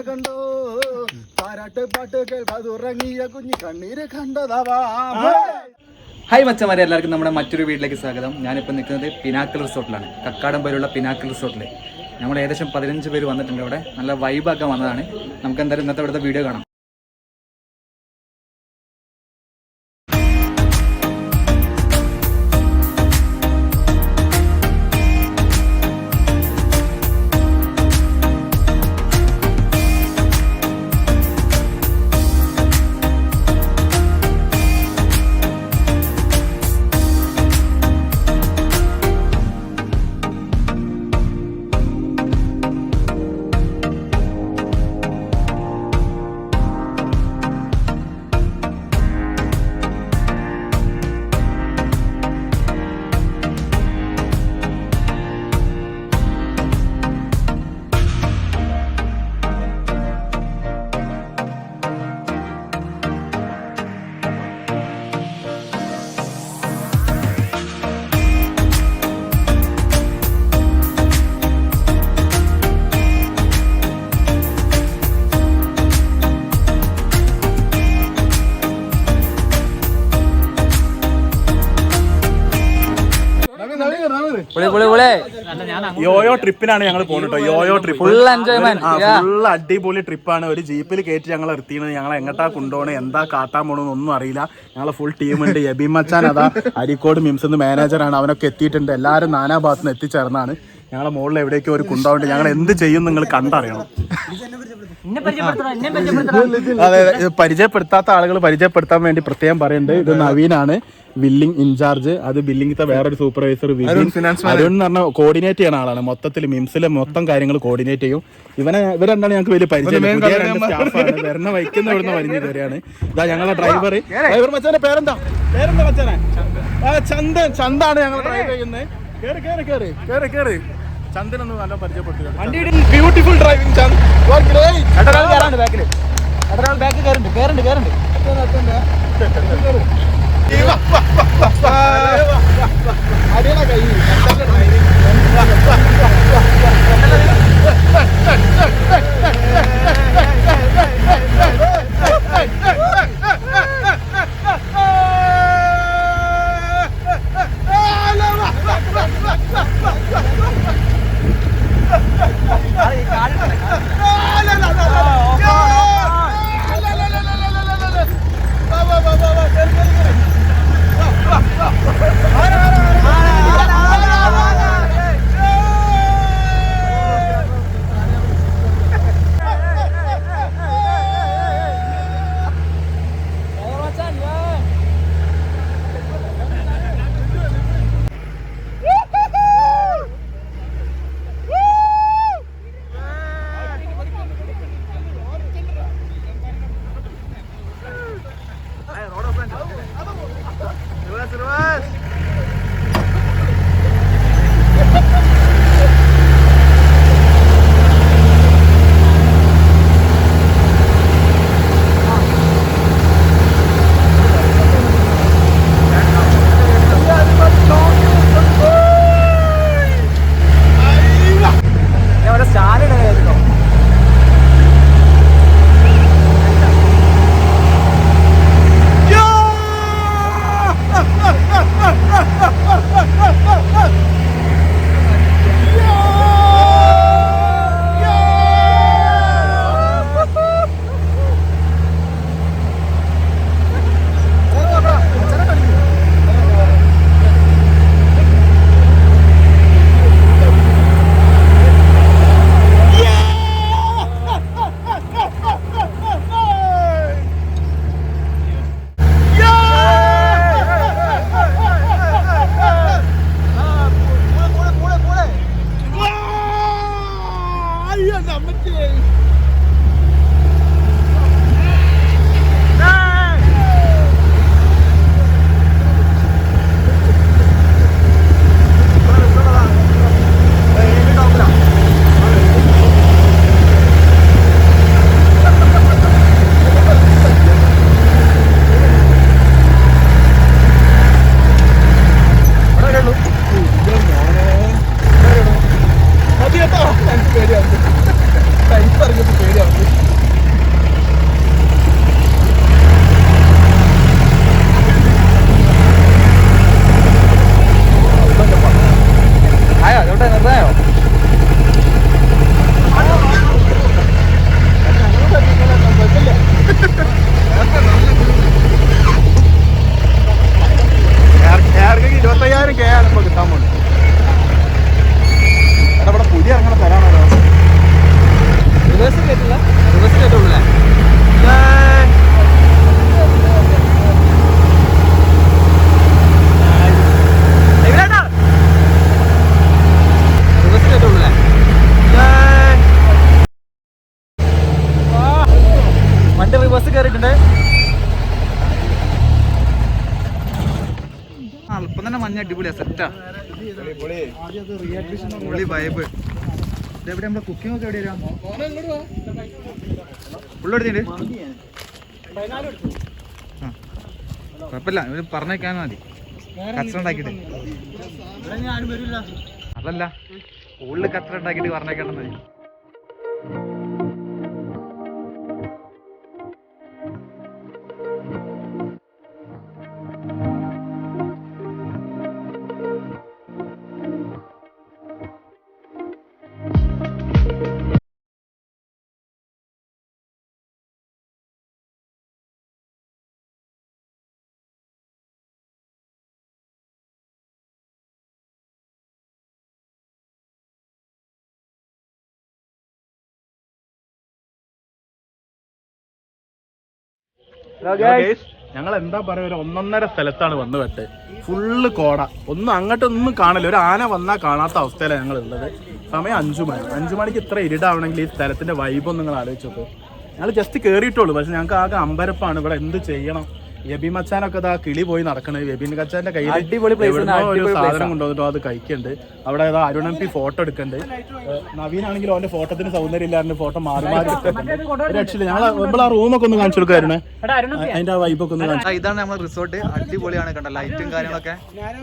കണ്ടോ പാരാട്ട് പാട്ട് കേൾക്കാതുറങ്ങിയ കുഞ്ഞി കണ്ണീര് കണ്ടതാവാ. ഹായ് മച്ചന്മാരെ, എല്ലാവർക്കും നമ്മുടെ മറ്റൊരു വീട്ടിലേക്ക് സ്വാഗതം. ഞാനിപ്പോൾ നിൽക്കുന്നത് പിനാക്കിൾ റിസോർട്ടിലാണ്, കക്കാടംപൊയിലുള്ള പിനാക്കിൾ റിസോർട്ടിൽ. നമ്മൾ ഏകദേശം 15 പേര് വന്നിട്ടുണ്ട്. ഇവിടെ നല്ല വൈബാക്കാൻ വന്നതാണ്. നമുക്ക് എന്തായാലും ഇന്നത്തെ ഇവിടുത്തെ വീഡിയോ കാണാം. യോയോ ട്രിപ്പിനാണ് ഞങ്ങൾ പോകുന്നത്. Yo-yo trip full enjoyment, full അടിപൊളി ട്രിപ്പാണ്. ഒരു ജീപ്പിൽ കയറ്റി ഞങ്ങൾ നിർത്തിയത്. ഞങ്ങൾ എങ്ങോട്ടാ കൊണ്ടുപോകണേ, എന്താ കാട്ടാൻ പോണെന്ന് ഒന്നും അറിയില്ല. ഞങ്ങളെ ഫുൾ ടീമുണ്ട്. എബി മച്ചാൻ അതാ അരീക്കോട് മിംസ് മാനേജറാണ്, അവനൊക്കെ എത്തിയിട്ടുണ്ട്. എല്ലാവരും നാനാഭാഗത്തുനിന്ന് എത്തിച്ചേർന്നാണ്. ഞങ്ങളെ മുകളിൽ എവിടേക്കോ ഒരു കുണ്ടാവുണ്ട്. ഞങ്ങൾ എന്ത് ചെയ്യും നിങ്ങൾ കണ്ടറിയണം. അതെ, പരിചയപ്പെടുത്താത്ത ആളുകൾ പരിചയപ്പെടുത്താൻ വേണ്ടി പ്രത്യേകം പറയുന്നുണ്ട്. ഇത് നവീനാണ് ബില്ലിംഗ് ഇൻചാർജ്. അത് ബില്ലിംഗത്തെ വേറൊരു സൂപ്പർവൈസർ അരുൺ എന്ന് പറഞ്ഞ കോർഡിനേറ്റ് ചെയ്യുന്ന ആളാണ്. മൊത്തത്തിൽ മിംസിലെ മൊത്തം കാര്യങ്ങൾ കോർഡിനേറ്റ് ചെയ്യും. ഇവരെന്താണ് ഞങ്ങൾക്ക് വലിയ പരിചയം. വരുന്ന വൈക്കുന്ന ഇവിടുന്ന് വലിഞ്ഞു കയറിയാണ്. ഇതാ ഞങ്ങളെ ഡ്രൈവർ മച്ചാനെ പേരെന്താ മച്ചാനെ? ചന്താണ് ഞങ്ങൾ ഡ്രൈവ് ചെയ്യുന്നത്. കേറി ചന്ദനൊന്ന് നല്ല പരിചയപ്പെട്ടു. Beautiful driving Chand. അടിയണ കൈ അല്പം തന്നെ മഞ്ഞ അടിപൊളിയാ സെറ്റാ പൊളി വൈബ്. ഇതെവിടെ നമ്മളെ കുക്കിംഗ് ഒക്കെ എവിടെയാ ഉള്ളെടുത്തിട്ട് കുഴപ്പമില്ല ഇവര് പറഞ്ഞേക്കാൻ മതി കച്ചറ ഉണ്ടാക്കിട്ട്. അതല്ല ഉള്ളിൽ കച്ചറ ഉണ്ടാക്കിട്ട് പറഞ്ഞേക്കണം മതി. ഞങ്ങൾ എന്താ പറയാ, ഒരു 1.5 സ്ഥലത്താണ് വന്നു പെട്ട്. ഫുള്ള് കോട, ഒന്നും അങ്ങോട്ടൊന്നും കാണില്ല. ഒരു ആന വന്നാൽ കാണാത്ത അവസ്ഥയിലാണ് ഞങ്ങൾ ഉള്ളത്. സമയം 5 മണി. 5 മണിക്ക് ഇത്ര ഇരുടാവണമെങ്കിൽ ഈ സ്ഥലത്തിന്റെ വൈബൊന്നും നിങ്ങൾ ആലോചിച്ച് നോക്ക്. ഞങ്ങൾ ജസ്റ്റ് കയറിയിട്ടുള്ളൂ, പക്ഷെ ഞങ്ങൾക്ക് ആകെ അമ്പരപ്പാണ്. ഇവിടെ എന്ത് ചെയ്യണം? എബി മച്ചാനൊക്കെ ഇതാ കിളി പോയി നടക്കണത്. എബിൻ മച്ചാന്റെ കയ്യിൽ ഒരു സാധനം കൊണ്ടുവന്നിട്ടോ അത് കഴിക്കുന്നുണ്ട്. അവിടെ ഏതാ അരുൺ MP ഫോട്ടോ എടുക്കുന്നുണ്ട്. നവീനാണെങ്കിൽ അവന്റെ ഫോട്ടോത്തിന് സൗന്ദര്യം ഇല്ലാണ്ട് ഫോട്ടോ മാറി മാറി രക്ഷില്ല. ഞങ്ങൾ ആ റൂമൊക്കെ ഒന്ന് കാണിച്ചു കൊടുക്കായിരുന്നു, അതിന്റെ വൈബൊക്കെ ഒന്ന് കാണിച്ചു. ഇതാണ് നമ്മുടെ റിസോർട്ട്. അടിപൊളിയാണ് കണ്ട, ലൈറ്റും കാര്യങ്ങളൊക്കെ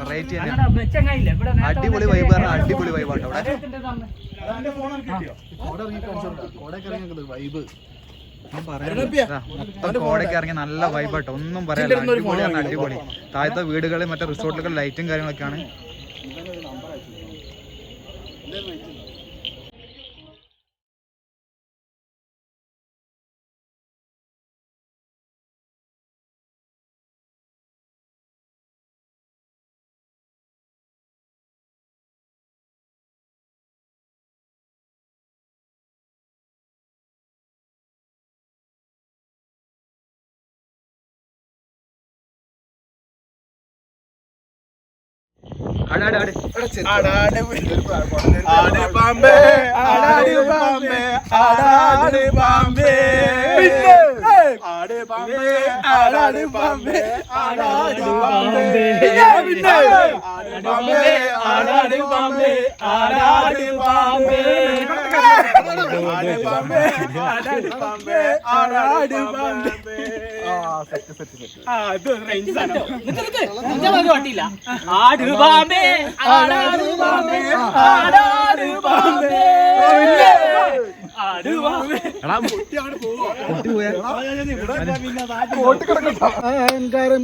വെറൈറ്റി തന്നെയാണ്. അടിപൊളി വൈബ് പറഞ്ഞാൽ അടിപൊളി വൈബാട്ടോ ഇവിടെ. കോടയ്ക്ക് ഇറങ്ങി നല്ല വൈബാട്ടോ, ഒന്നും പറയാനില്ല. അടിപൊളിയാണ്, അടിപൊളി. താഴത്തെ വീടുകൾ മറ്റേ റിസോർട്ടുകൾ ലൈറ്റും കാര്യങ്ങളൊക്കെയാണ്.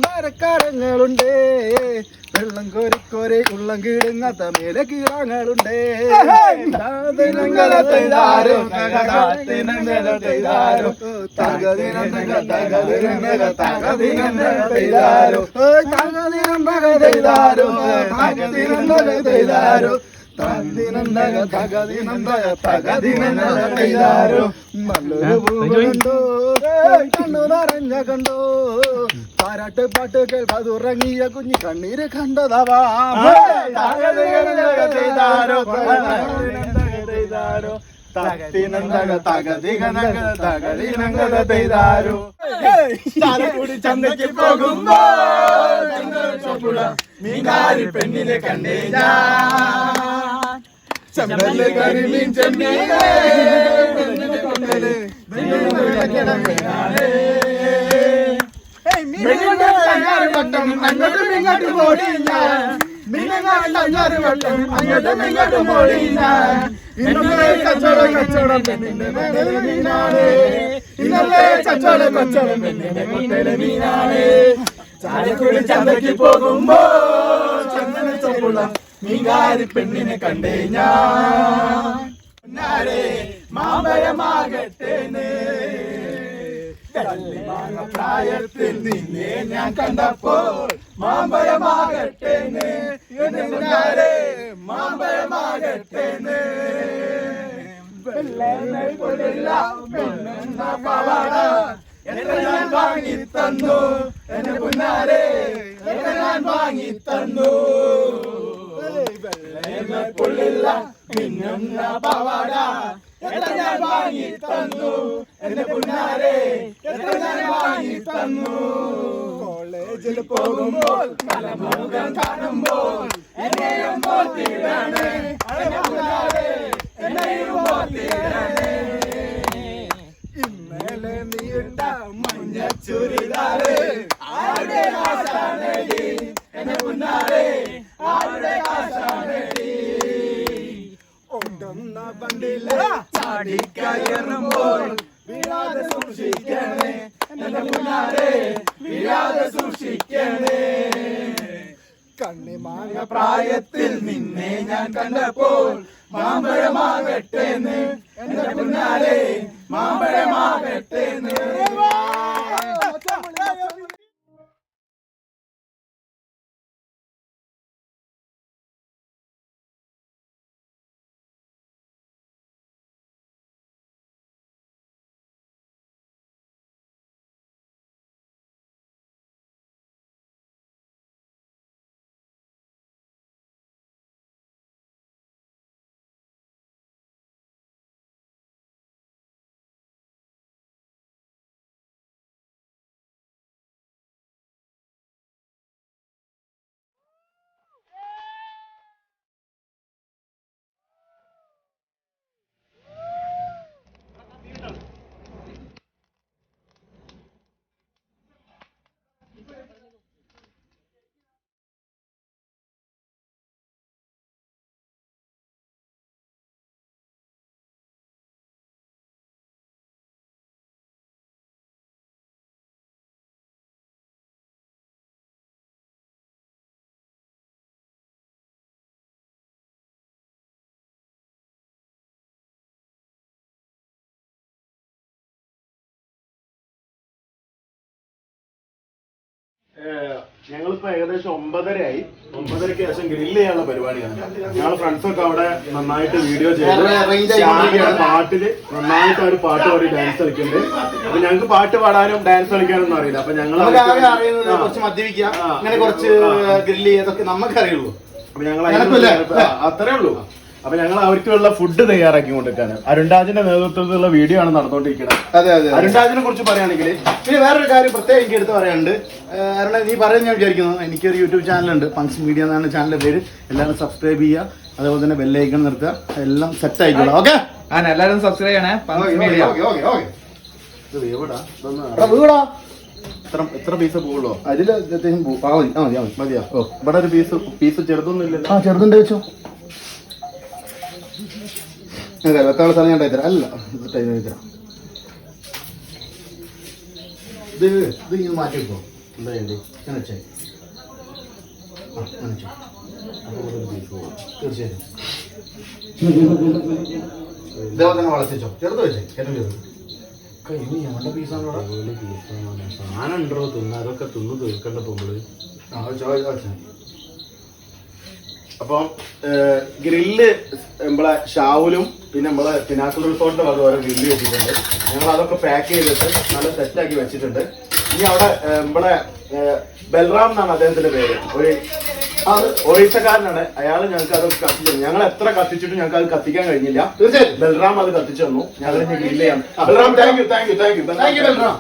മരക്കാരങ്ങളുണ്ട്, വെള്ളം കോരിക്കോരി ഉള്ളം കീടുങ്ങാത്ത മേലെ കീടാങ്ങളുണ്ട്. കണ്ണു നിറഞ്ഞ കണ്ടോ, താരാട്ട് പാട്ട് കേൾക്കാതുറങ്ങിയ കുഞ്ഞി കണ്ണീര് കണ്ടതാവാ. ചന്തയ്ക്ക് പോകുമ്പോ മീനാരി പെണ്ണിനെ കണ്ടേ ഞാൻ, ചെമ്പല് കരിമീൻ ചെമ്മീനെ പെണ്ണിനെ കൊണ്ടേ അങ്ങോട്ടും ഇങ്ങോട്ടും ഓടി ഞാൻ, അങ്ങോട്ടും ഇങ്ങോട്ടും ഓടി ഞാൻ. ഇന്നലെ കച്ചവടം കച്ചവടം പെണ്ണിന്റെ കൊണ്ടലെ മീനാണ്, ഇന്നലെ കച്ചവടം കച്ചവടം പെണ്ണിന്റെ കൊണ്ടലെ മീനാണ്. ചാലക്കുടി ചന്തയ്ക്ക് പോകുമ്പോ ചന്ദന ചൊപ്പുള്ള മീൻകാരി പെണ്ണിനെ കണ്ടേ ഞാൻ. മാമ്പഴമാകട്ടേന്ന് പ്രായത്തിൽ നിന്നെ ഞാൻ കണ്ടപ്പോൾ മാമ്പഴമാകട്ടേന്ന്, മാമ്പഴമാകട്ടേന്ന്. പെണ്ണെന്ന പാവാട എത്ര ഞാൻ വാങ്ങി തന്നു, എന്റെ പുന്നാരെ എത്ര ഞാൻ വാങ്ങി തന്നു. കൊള്ളില്ല മിന്നുന്ന പാവാട എത്ര ഞാൻ വാങ്ങി തന്നു, എന്റെ പുന്നാരെ എത്ര ഞാൻ വാങ്ങി തന്നു. കോളേജിൽ പോകുമ്പോൾ മലമുഖം കാണുമ്പോൾ എന്നെയും ഓർത്തിടാണ് എന്നെയും ഓർത്തിടാണ് ഇന്നലെ നീണ്ട മഞ്ഞ ചുരിദാറ് ആരുടെ കാശാണടി എന്നെ മുന്നാരെ ആരുടെ കാശാണടി ഓടുന്ന വണ്ടിയിലെ ചാടിക്കയറുമ്പോൾ വീഴാതെ സൂക്ഷിക്കണേ എന്റെ മുന്നാരെ വീഴാതെ സൂക്ഷിക്കണേ കണ്ണിമാങ്ങ പ്രായത്തിൽ നിന്നെ ഞാൻ കണ്ടപ്പോൾ മാമ്പഴമാകട്ടേന്ന് എന്റെ മുന്നാരെ മാമ്പഴമാകട്ടേന്ന് ഞങ്ങളിപ്പോ ഏകദേശം 9:30 9:30 ശേഷം ഗ്രില്ല് ചെയ്യാനുള്ള പരിപാടിയാണ്. ഞങ്ങൾ ഫ്രണ്ട്സൊക്കെ അവിടെ നന്നായിട്ട് വീഡിയോ ചെയ്ത് പാട്ടില് നന്നായിട്ട് ഒരു പാട്ട് പാടി ഡാൻസ് കളിക്കുന്നുണ്ട്. അപ്പൊ ഞങ്ങൾക്ക് പാട്ട് പാടാനും ഡാൻസ് കളിക്കാനൊന്നും അറിയില്ല. അപ്പൊ ഞങ്ങൾ കുറച്ച് മദ്യപിക്കുക അങ്ങനെ കുറച്ച് ഗ്രില്ല് ചെയ്തൊക്കെ നമുക്കറിയുള്ളൂ. അപ്പൊ ഞങ്ങൾ അത്രേ ഉള്ളൂ. അപ്പൊ ഞങ്ങൾ അവർക്കുള്ള ഫുഡ് തയ്യാറാക്കി കൊണ്ടിരിക്കാണ്. അരുൺരാജിന്റെ നേതൃത്വത്തിലുള്ള വീഡിയോ ആണ് നടന്നുകൊണ്ടിരിക്കുന്നത്. അതെ അതെ. അരുൺരാജിനെ കുറിച്ച് പറയുകയാണെങ്കിൽ പിന്നെ വേറൊരു കാര്യം പ്രത്യേകം എനിക്ക് എടുത്ത് പറയാനുണ്ട്. അരുണ നീ പറയുന്നത് ഞാൻ വിചാരിക്കുന്നു. എനിക്കൊരു യൂട്യൂബ് ചാനലുണ്ട്, പങ്ക്സ് മീഡിയ എന്നാണ് ചാനലിന്റെ പേര്. എല്ലാവരും സബ്സ്ക്രൈബ് ചെയ്യുക, അതേപോലെ തന്നെ ബെല്ലൈക്കൺ നിർത്തുക, എല്ലാം സെറ്റ് ആയിക്കോളാം. ഓക്കെ, എല്ലാവരും സബ്സ്ക്രൈബ് ചെയ്യണേ. എത്ര പീസ് പോകുള്ളൂ? അതിൽ മതിയാ? ഇവിടെ ഒരു പീസ് ചെറുതൊന്നും ഇല്ലല്ലോ. ആ ചെറുതുണ്ട് വെച്ചോ. വെക്കാനുള്ള സ്ഥലം ഞാൻ തരാം. അല്ല തരാം. ഇത് ഇങ്ങനെ മാറ്റി വെക്കോ. എന്താ വേണ്ടി അങ്ങനെ വെച്ചേ. തീർച്ചയായിട്ടും ഇതേപോലെ തന്നെ വളർത്തിച്ചോ. ചെറുത് വെച്ചേ. ഞങ്ങളുടെ പീസാണോ സാധനം ഉണ്ടോ തിന്ന? അതൊക്കെ തിന്ന് തീർക്കണ്ട പോകുമ്പോള്. അപ്പം ഗ്രില്ല് നമ്മളെ ഷാവുലും പിന്നെ നമ്മളെ പിനാക്കിൾ റിസോർട്ടിന്റെ വക ഓരോ ഗ്രില്ല് വെച്ചിട്ടുണ്ട്. ഞങ്ങൾ അതൊക്കെ പാക്ക് ചെയ്തിട്ട് നല്ല സെറ്റാക്കി വെച്ചിട്ടുണ്ട്. ഇനി അവിടെ നമ്മളെ ബൽറാം എന്നാണ് അദ്ദേഹത്തിന്റെ പേര്. ഒരു ഒറീസക്കാരനാണ് അയാൾ. ഞങ്ങൾക്ക് അത് കത്തിച്ചു. ഞങ്ങൾ എത്ര കത്തിച്ചിട്ടും ഞങ്ങൾക്ക് അത് കത്തിക്കാൻ കഴിഞ്ഞില്ല. തീർച്ചയായും ബൽറാം അത് കത്തിച്ചു തന്നു. ഞങ്ങൾ ഇനി ഗ്രില്ല് ചെയ്യാം. Balram thank you thank you thank you thank you Balram.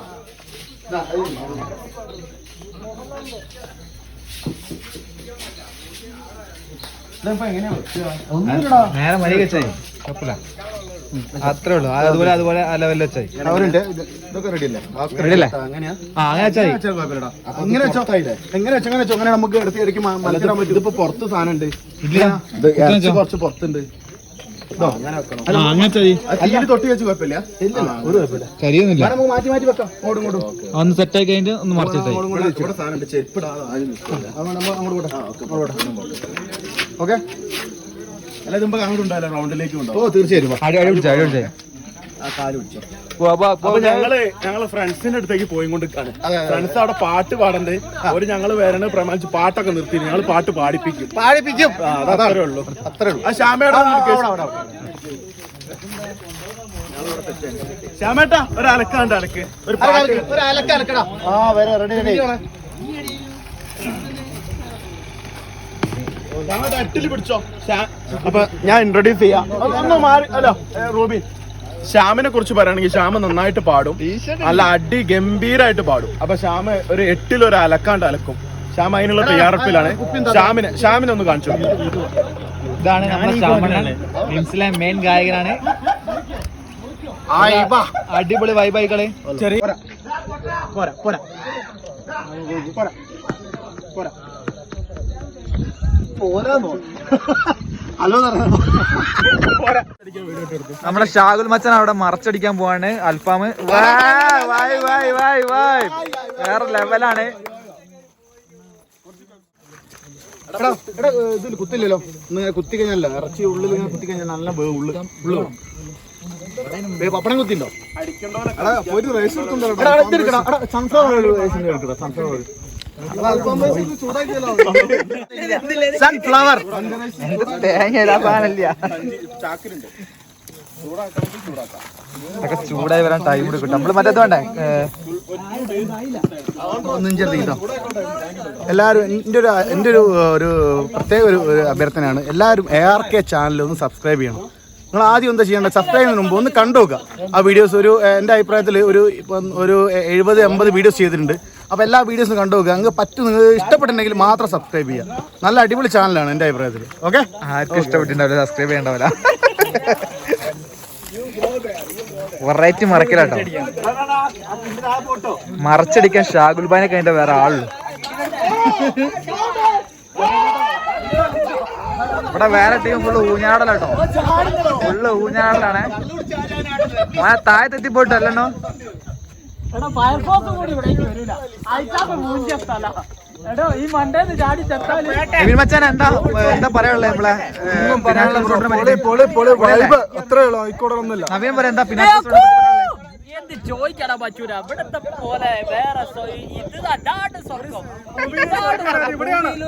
നേരെ മരി വെച്ചായി കുഴപ്പമില്ല. അത്രേ ഉള്ളൂ. അതുപോലെ ആ ലെവലിൽ വെച്ചായി. അവരുണ്ട്. ഇതൊക്കെ റെഡി അല്ലേ? റെഡി അല്ലേ? അങ്ങനെയാ അങ്ങനെ വെച്ചായി. അങ്ങനെ വെച്ചോ. എങ്ങനെ വെച്ചോ അങ്ങനെ നമുക്ക് എടുത്ത് ഇടയ്ക്ക് മലത്തിടാൻ പറ്റും. ഇതിപ്പോ പുറത്ത് സാധനം ഉണ്ട്. കുറച്ച് പുറത്തുണ്ട്. തൊട്ടി വെച്ച് കുഴപ്പമില്ല. ഒരു കുഴപ്പമില്ല. കരിയൊന്നുമില്ല. നമുക്ക് മാറ്റി മാറ്റി വെക്കാം. ഒന്ന് സെറ്റ് ആക്കി കഴിഞ്ഞിട്ട് ഒന്ന് മറിച്ചിട്ടായി. ഇവിടെ സാധനം ഉണ്ട്. ചെരുപ്പിടാതെ ഓക്കെ. അല്ല ഇതുമ്പോ അങ്ങോട്ട് ഉണ്ടാവില്ല, റൗണ്ടിലേക്ക് ഉണ്ടാവും. ഓ തീർച്ചയായും. അപ്പൊ ഞങ്ങള് ഫ്രണ്ട്സിന്റെ അടുത്തേക്ക് പോയി കൊണ്ടിരിക്കാണ്. ഫ്രണ്ട്സ് അവിടെ പാട്ട് പാടണ്ട്. അവര് ഞങ്ങള് വരണ പ്രമാണിച്ച് പാട്ടൊക്കെ നിർത്തി ഞങ്ങൾ പാട്ട് പാടിപ്പിക്കും. അത്രേ ഉള്ളൂ. ആ ശ്യാമേട്ടാ ഒരു അലക്കാണ്ട് അലക്ക്. ഒരു അലക്കടാ. ആ വരെ റെഡി. ഞങ്ങളുടെ അട്ടില് പിടിച്ചോ. അപ്പൊ ഞാൻ ഇൻട്രൊഡ്യൂസ് ചെയ്യാം. ഒന്ന് മാറി. Hello Rubin. ശ്യാമിനെ കുറിച്ച് പറയുകയാണെങ്കിൽ ശ്യാം നന്നായിട്ട് പാടും, നല്ല അടി ഗംഭീരായിട്ട് പാടും. അപ്പൊ ശ്യാം ഒരു 8 ഒരു അലക്കാണ്ട് അലക്കും. ശ്യാം അതിനുള്ള തയ്യാറെടുപ്പിലാണ്. ശ്യാമിനെ ഒന്ന് കാണിച്ചു. ഇതാണ് നമ്മുടെ മെയിൻ ഗായകനാണ്. അടിപൊളി വൈബായിക്കളെ. ചെറിയ നമ്മുടെ ഷാഗുൽ മച്ചൻ അവിടെ മറച്ചടിക്കാൻ പോവാണ്. അൽഫാമ് വേറെ ലെവലാണ്. ഇതിൽ കുത്തില്ലല്ലോ, കുത്തി കഴിഞ്ഞല്ല ഇറച്ചി ഉള്ളിൽ ഇങ്ങനെ കുത്തി കഴിഞ്ഞാൽ നല്ല ഉള്ളു പപ്പടം കുത്തിണ്ടോ? ഒരു റൈസ് സൺഫ്ലവർ ചൂടായി വരാൻ ടൈം എടുക്കും. നമ്മള് മറ്റേ വേണ്ടേ ഒന്നും ചെറിയ എല്ലാവരും എൻ്റെ ഒരു പ്രത്യേക ഒരു അഭ്യർത്ഥനയാണ്. എല്ലാവരും ARK ചാനൽ ഒന്ന് സബ്സ്ക്രൈബ് ചെയ്യണം. നിങ്ങൾ ആദ്യം എന്താ ചെയ്യേണ്ടത്, സബ്സ്ക്രൈബ് ചെയ്യുന്നതിന് മുമ്പ് ഒന്ന് കണ്ടുനോക്കുക ആ വീഡിയോസ്. എൻ്റെ അഭിപ്രായത്തിൽ ഒരു 70-80 വീഡിയോസ് ചെയ്തിട്ടുണ്ട്. അപ്പോൾ എല്ലാ വീഡിയോസും കണ്ടുനോക്കുക. നിങ്ങൾക്ക് നിങ്ങൾക്ക് ഇഷ്ടപ്പെട്ടിട്ടുണ്ടെങ്കിൽ മാത്രം സബ്സ്ക്രൈബ് ചെയ്യുക. നല്ല അടിപൊളി ചാനലാണ് എൻ്റെ അഭിപ്രായത്തിൽ. ഓക്കെ, ആർക്കും ഇഷ്ടപ്പെട്ടിട്ടുണ്ടാവില്ല, സബ്സ്ക്രൈബ് ചെയ്യണ്ടാവില്ല. വെറൈറ്റി മറക്കലാട്ടോ. മറച്ചടിക്കാൻ ഷാഗുൽ ഭായിനെ കഴിഞ്ഞ വേറെ ആളുള്ളൂ. ഇവിടെ വേറെ ടീം ഫുള്ള് ഊഞ്ഞാടലാട്ടോ, ഫുള്ള് ഊഞ്ഞാടലാണ്. താഴത്തെത്തി പോയിട്ടല്ലോ. മച്ചാൻ എന്താ പറയാനുള്ളത് നമ്മളെ നവീൻ പറയാ എന്താ പിന്നെ ചോദിക്കടാ പറ്റൂല. ഇവിടത്തെ പോലെ വേറെ ഇത് അതാണ് സ്വർഗം.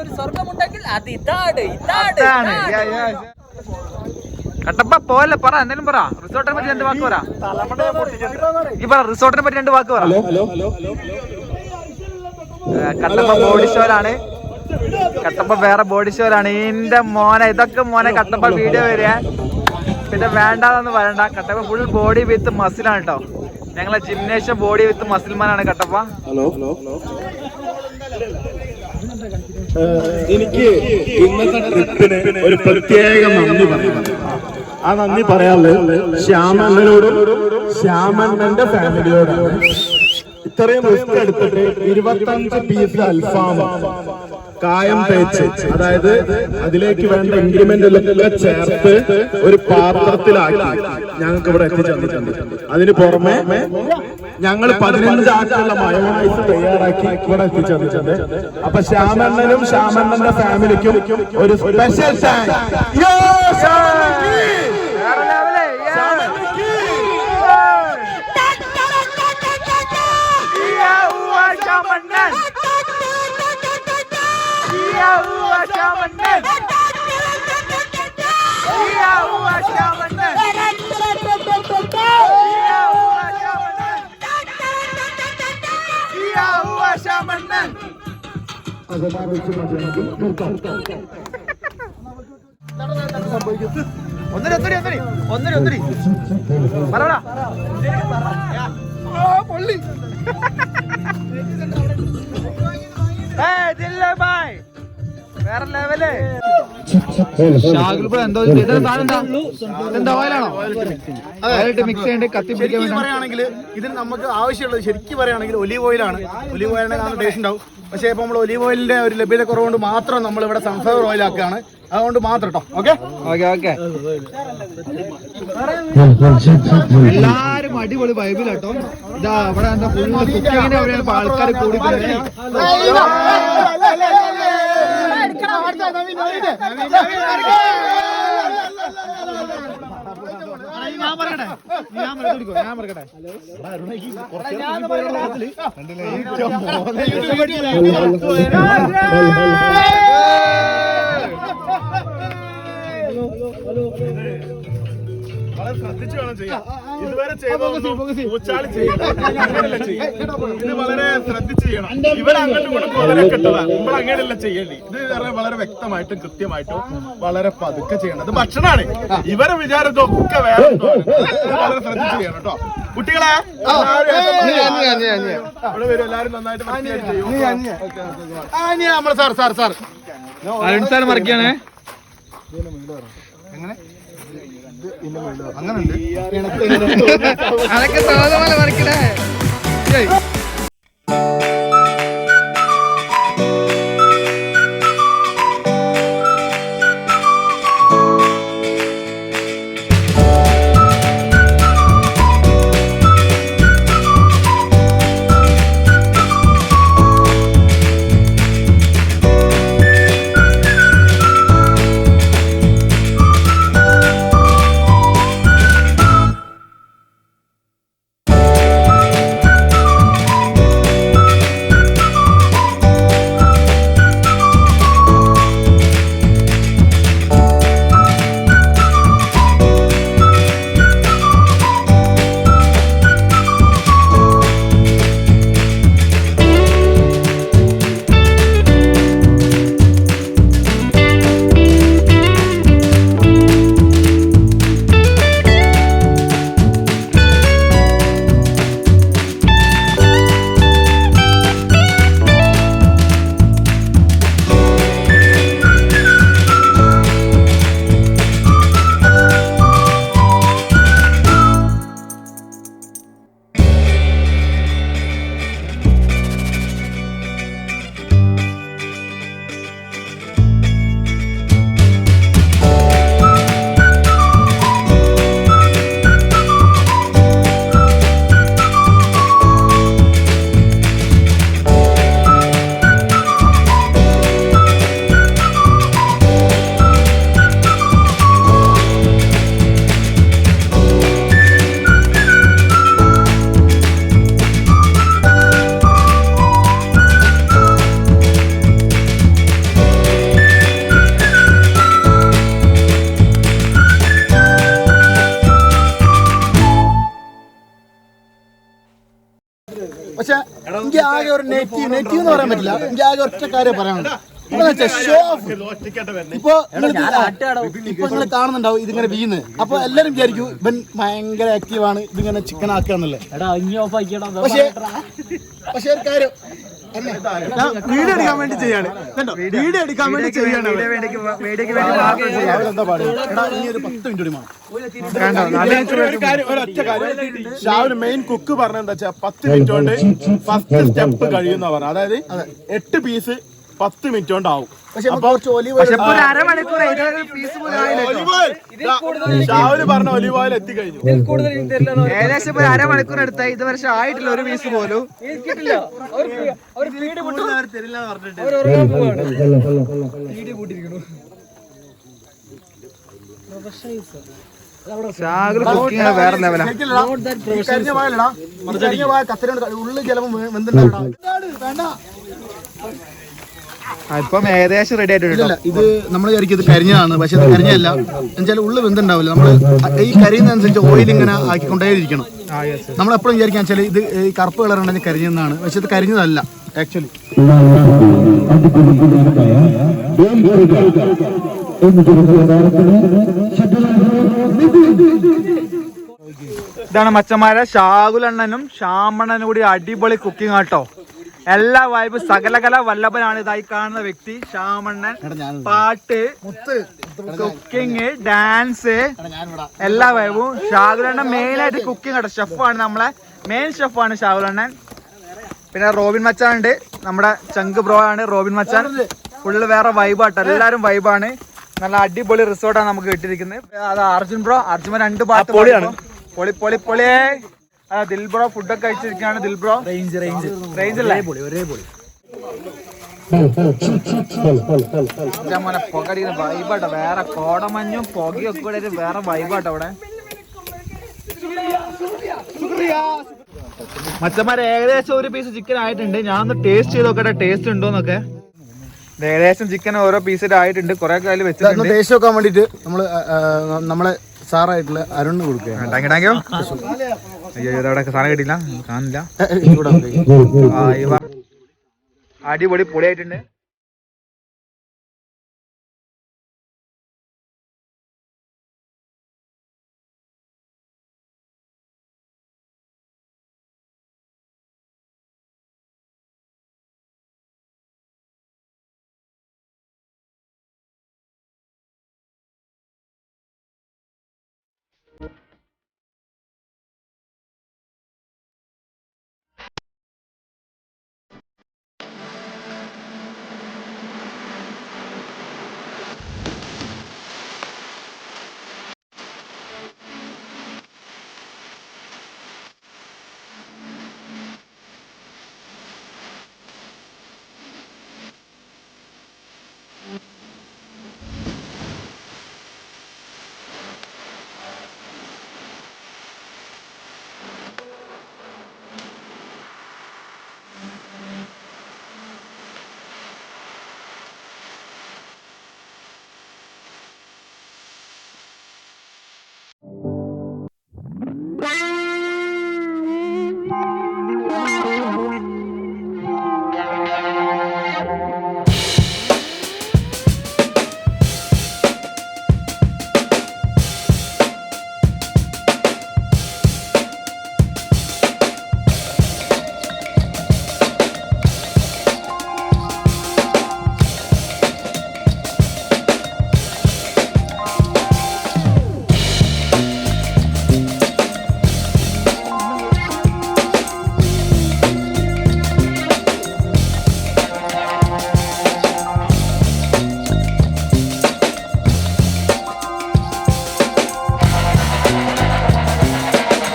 ഒരു സ്വർഗമുണ്ടെങ്കിൽ അത് ഇതാണ്. കട്ടപ്പ പോലെ പറ, എന്തെങ്കിലും പറ. റിസോർട്ടിനെ പറ്റി 2 വാക്ക് പറ. ഈ പറ, റിസോർട്ടിനെ പറ്റി 2 വാക്ക് പറ. കട്ടപ്പ ബോഡി ഷോയിലാണ്. കട്ടപ്പ വേറെ ബോഡി ഷോയിലാണ്. ഇതിന്റെ മോനെ ഇതൊക്കെ മോനെ കട്ടപ്പ വീഡിയോ വരിക. പിന്നെ വേണ്ടാന്ന് പറയണ്ട. കട്ടപ്പ ഫുൾ ബോഡി വിത്ത് മസിലാണ് കേട്ടോ. ഞങ്ങളെ ജിംനേഷ്യം ബോഡി വിത്ത് മസിൽമാനാണ് കട്ടപ്പ. എനിക്ക് ഇന്നത്തെ ട്രിപ്പിന് ഒരു പ്രത്യേക നന്ദി പറയാം. ആ നന്ദി പറയാനുള്ളത് ശ്യാമണ്ണനോടും ശ്യാമണ്ണന്റെ ഫാമിലിയോടാണ്. ഇത്രയും റിസ്ക് എടുത്തിട്ട് 25 പീസ് അൽഫാം കായം തേച്ച്, അതായത് അതിലേക്ക് വേണ്ട ഇൻഗ്രിമെന്റിലൊക്കെ ചേർത്ത് ഒരു പാത്രത്തിലാക്കി ഞങ്ങൾക്ക് ഇവിടെ എത്തിച്ചേർന്നിട്ടുണ്ട്. അതിന് പുറമെ ഞങ്ങൾ 15 ആക്കുള്ള മയോണൈസ് തയ്യാറാക്കി ഇവിടെ എത്തിച്ചേർന്നിട്ടുണ്ട്. അപ്പൊ ശ്യാമണ്ണനും ശ്യാമണ്ണന്റെ ഫാമിലിക്കും ഒരു സ്പെഷ്യൽ ഒന്നരി പറടാ പൊള്ളി. വേറെ ലെവല്. മിക്സ് ചെയ്യേണ്ട കത്തി പറയുകയാണെങ്കിൽ ഇതിന് നമുക്ക് ആവശ്യമുള്ളത് ശരിക്കും പറയുകയാണെങ്കിൽ ഒലീവ് ഓയിലാണ്. ഒലീവ് ഓയിലിനെ നല്ല ടേസ്റ്റ് ഉണ്ടാവും. പക്ഷേ ഇപ്പോൾ നമ്മൾ ഒലീവ് ഓയിലിന്റെ ഒരു ലഭ്യത കുറവുകൊണ്ട് മാത്രം നമ്മൾ ഇവിടെ സൺഫ്ലവർ ഓയിൽ ആക്കുകയാണ്. അതുകൊണ്ട് മാത്രം കേട്ടോ. Okay okay. എല്ലാരും അടിപൊളി വൈബിലാട്ടോ. ഇതാ അവിടെ എന്താ ഫുള്ള് കുക്കിങ്ങിന് അവിടെയാണ് ആൾക്കാർ കൂടി. ഞാൻ പറയട്ടെ ശ്രദ്ധിച്ചു വേണം ചെയ്യാം. ഇതുവരെ ചെയ്തോച്ചാളി ഇത് വളരെ ശ്രദ്ധിച്ച് ചെയ്യണം. ഇവരെ അങ്ങോട്ടും കൂടെ കിട്ടുക നമ്മൾ അങ്ങനെയല്ല ചെയ്യേണ്ടി. ഇത് വളരെ വ്യക്തമായിട്ടും കൃത്യമായിട്ടും വളരെ പതുക്കെ ചെയ്യണം. ഇത് ഭക്ഷണമാണ്. ഇവരെ വിചാരം ഇതൊക്കെ വേറെ വളരെ ശ്രദ്ധിച്ച് ചെയ്യണം കേട്ടോ കുട്ടികളെ. ഇവിടെ വരും എല്ലാവരും നന്നായിട്ട് നമ്മള് സാർ അരുൺ സാർ മറിക്കാണ്. അതൊക്കെ തോന്നുപോലെ മറിക്കണേ. പക്ഷെ എനിക്ക് ആകെ ഒരു നെഗറ്റീവ് എന്ന് പറയാൻ പറ്റില്ല. എനിക്ക് ആകെ ഒറ്റ കാര്യം പറയാനുണ്ട്. Show of. ഇപ്പൊ നിങ്ങൾ കാണുന്നുണ്ടാവും ഇതിങ്ങനെ വീണ്. അപ്പൊ എല്ലാരും വിചാരിക്കും ഇവൻ ഭയങ്കര ആക്റ്റീവാണ്, ഇതിങ്ങനെ ചിക്കൻ ആക്കാന്നല്ലേ. പക്ഷെ ഒരു കാര്യം വീഡിയോ എടുക്കാൻ വേണ്ടി ചെയ്യാണ്. വീഡിയോ എടുക്കാൻ വേണ്ടി ചെയ്യാണ്. എന്താ പാടുക? ഇനി ഒരു 10 മിനിറ്റ് ഒരൊറ്റ കാര്യം ഷാവിന് മെയിൻ കുക്ക് പറഞ്ഞെന്താ വെച്ചാൽ 10 മിനിറ്റ് കൊണ്ട് ഫസ്റ്റ് സ്റ്റെപ്പ് കഴിയുന്ന പറഞ്ഞു. അതായത് 8 പീസ് 10 മിനിറ്റ് കൊണ്ടാവും. ഷാവിന് പറഞ്ഞ ഒലിവ് ഓയിൽ എത്തിക്കഴിഞ്ഞു. ഏകദേശം ഒരു അരമണിക്കൂർ എടുത്താൽ ഇത് വർഷം ആയിട്ടില്ല ഒരു പീസ് പോലും. വേറെ ലെവലാ. ഉള്ളിൽ ചിലപ്പോൾ വേണ്ട. ഇപ്പം ഏകദേശം റെഡി ആയിട്ടുണ്ട്. ഇത് നമ്മൾ വിചാരിക്കും ഇത് കരിഞ്ഞതാണ്, പക്ഷെ അത് കരിഞ്ഞല്ല. എന്നുവെച്ചാൽ ഉള്ളിൽ വെന്തുണ്ടാവില്ല. നമ്മൾ ഈ കരിയുന്നതനുസരിച്ച് ഓയിൽ ഇങ്ങനെ ആക്കിക്കൊണ്ടേയിരിക്കണം. നമ്മളെപ്പോഴും വിചാരിക്കാൻ വെച്ചാൽ ഇത് ഈ കറുപ്പ് കളർ ഉണ്ടെങ്കിൽ കരിഞ്ഞെന്നാണ്, പക്ഷെ ഇത് കരിഞ്ഞതല്ല ആക്ച്വലി. ഇതാണ് മച്ചന്മാരെ ഷാകുലണ്ണനും ഷാമണ്ണനും കൂടി അടിപൊളി കുക്കിംഗ് ആട്ടോ. എല്ലാ വൈബ് സകലകല വല്ലഭനാണ് ഇതായി കാണുന്ന വ്യക്തി ഷാമണ്ണൻ. പാട്ട്, കുക്കിങ്, ഡാൻസ്, എല്ലാ വൈബും. ഷാകുലണ്ണൻ മെയിൻ ആയിട്ട് കുക്കിംഗ് ആട്ടോ. ഷെഫാണ്, നമ്മളെ മെയിൻ ഷെഫാണ് ഷാകുലണ്ണൻ. പിന്നെ റോബിൻ മച്ചാൻ ഉണ്ട്, നമ്മുടെ ചങ്ക് ബ്രോ ആണ് റോബിൻ മച്ചാൻ. ഫുള്ള് വേറെ വൈബാട്ടോ, എല്ലാരും വൈബാണ്. നല്ല അടിപൊളി റിസോർട്ടാണ് നമുക്ക് കിട്ടിയിരിക്കുന്നത്. അത് അർജുൻ ബ്രോ, അർജുൻ 2 പാട്ട് പൊളിയാണ്. പൊളി പൊളി പൊളിയേ. ദിൽ ബ്രോ ഫുഡൊക്കെ കഴിച്ചിരിക്കുകയാണ്. ദിൽ ബ്രോ റേഞ്ച് അല്ലേ? പുകടിക്കുന്ന വൈബാട്ടോ, വേറെ കോടമഞ്ഞും പുകയൊക്കെ കൂടെ വേറെ വൈബാട്ടോ അവിടെ. മച്ചന്മാരെ ഏകദേശം ഒരു പീസ് ചിക്കൻ ആയിട്ടുണ്ട്. ഞാൻ ഒന്ന് ടേസ്റ്റ് ചെയ്ത് നോക്കട്ടെ ടേസ്റ്റ് ഉണ്ടോന്നൊക്കെ. ഏകദേശം ചിക്കൻ ഓരോ പീസിൽ ആയിട്ടുണ്ട്. കുറെ കാലം വെച്ചിട്ടുണ്ട്. ടേസ്റ്റ് നോക്കാൻ വേണ്ടിട്ട് നമ്മളെ സാറായിട്ടുള്ള അരുണിന് കൊടുക്കുക. Thank you. അയ്യോ ഇതവിടെ സാധനം കിട്ടിയില്ല, കാണില്ല. അടിപൊളി പൊളിയായിട്ടുണ്ട്.